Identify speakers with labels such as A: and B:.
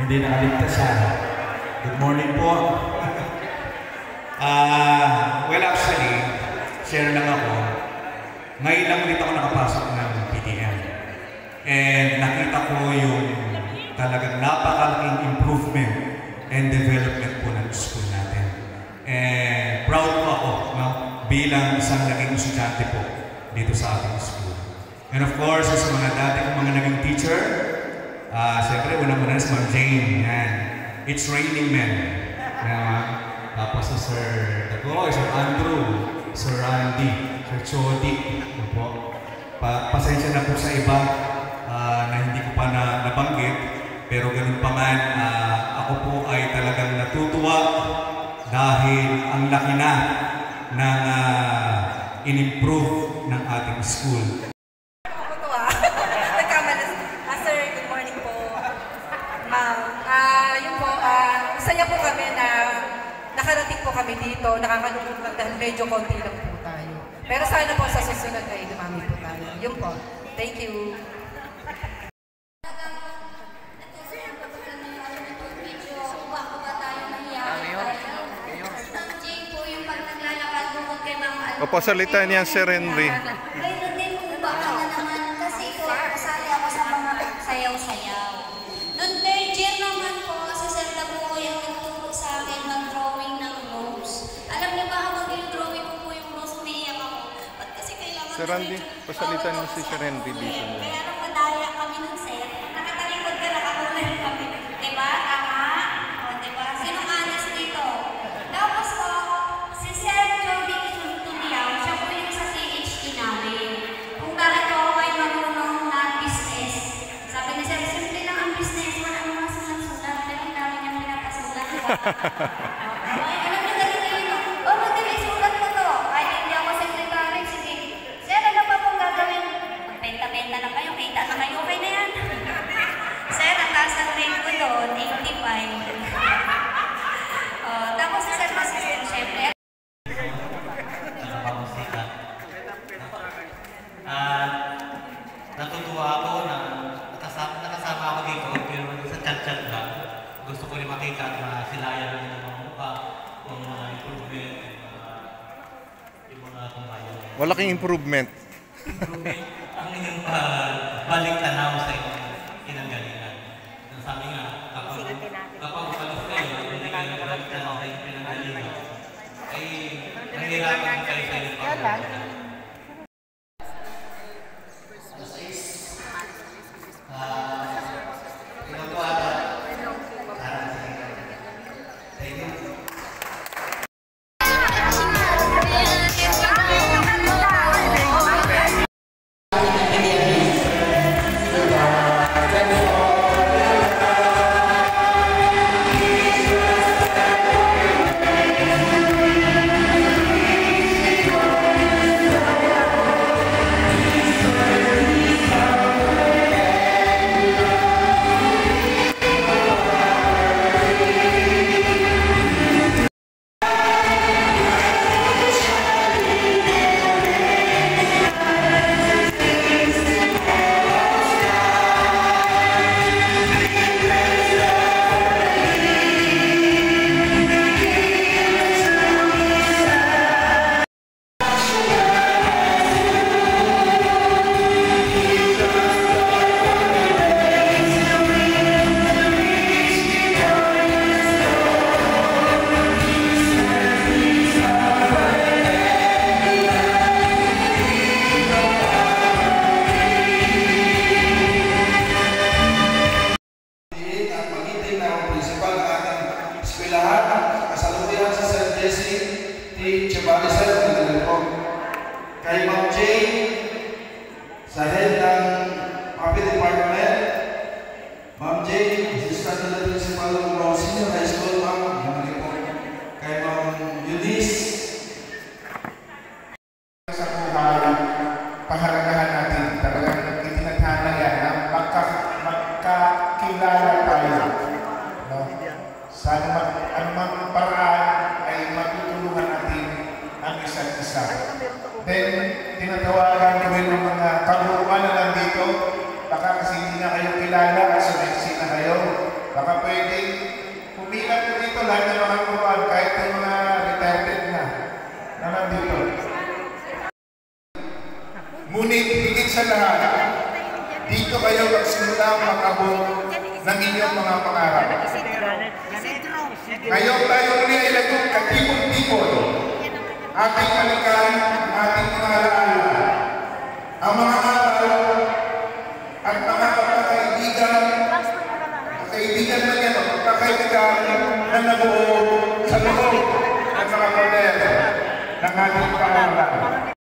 A: hindi nakaligtas siya. Good morning po. Well, actually, share lang ako. Ngayon lang ulit ako nakapasok ng PTM. And nakita ko yung talagang napakalaking improvement and development po ng school natin. And proud po ako, no? Bilang isang naging estudyante po dito sa ating school. And of course, sa mga dati kong mga naging teacher, siyempre, unang-una si Ma'am Jane. Yan. It's raining men. Tapos si Sir Dagoy, Sir Andrew, Sir Randy, Sir Chody. Pasensya na po sa iba na hindi ko pa nabanggit. Pero ganun pa man, ako po ay talagang natutuwa dahil ang laki na ng in-improve ng ating school.
B: Masaya po kami na nakarating po kami dito, nakakalungkot lang dahil medyo konti lang po tayo. Pero sana po sa susunod ay dumami po tayo. Yun po. Thank you.
C: Opo, salita niya Sir Henry.
D: Gano'n din po ba ka na naman kasi ito, kasali ako sa mga sayaw-sayaw. Noong third year naman po, si Sir Dabuko yung nagturo sa akin mag-drawing ng rose. Alam niyo ba, habang yung-drawing ko po yung rose, umiiyak ako. Ba't kasi kailangan
C: Sir Randy, pasalita niyo si Sir Henry dito.
D: Kaya nung madaya kami ng Sir, nakatalikod ka, nakakulan kami. Diba? Tama? O, diba? Sinong honest dito? Tapos po, si Sir Jody Tuliao, siya po yung sa CHT namin. Kung bakit ako ay marunong na business. Sabi ni Sir, simple lang ang business. Wala naman sulat-sulat. Pero ang dami niya pinapasulat. Alam niyo ganito yun. O, madali, sulat mo to. Kahit hindi ako secretary, sige. Sir, ano pa pong gagawin? Magbenta-benta na kayo, kita na kayo, okay na yan. Sir, ang taas ng grade ko doon, 85. Tapos si Sir Masisir, syempre.
E: Natutuwa ako na nakasama ako dito pero sa chat-chat lang. Gusto ko rin makita at masilayan ng mga mukha, yung mga improvement, yung mga kumbayan.
C: Malaking improvement.
E: Improvement ang inyong balik tanaw sa inyong pinanggalingan. Sabi nga, kapag upalis kayo, hindi kayo balik tanaw sa inyong pinanggalingan, ay nahihirapan kayo sa inyong pagkakas.
A: Kay Ma'am Jane, sa head ng Copy Department, Ma'am Jane, assistant na principal ng Senior High School, Ma'am. Kay Ma'am Eunice,
F: sa buhay, pahalagahan natin talagang itinatana yan na magkakilala tayo. No? Sana anumang paraan ay matutulungan natin ang isa't isa. Then, tinatawagan kami ng mga kabuuan na nandito. Baka kasi hindi na kayo kilala at sumexy na kayo. baka pwede pumilat ko dito lahat ng mga kuruan, kahit yung mga retired na nandito. Ngunit higit sa lahat, dito kayo magsimula mag-abot ng inyong mga pangarap. Ngayon tayo muli ay lagot katipon-tipon. Ating balikan ang ating mga alaala. Ang mga aral at mga pagkakaibigan na yan, pagkakaibigan na nabuo sa loob ng mga poder ng ating pangalan.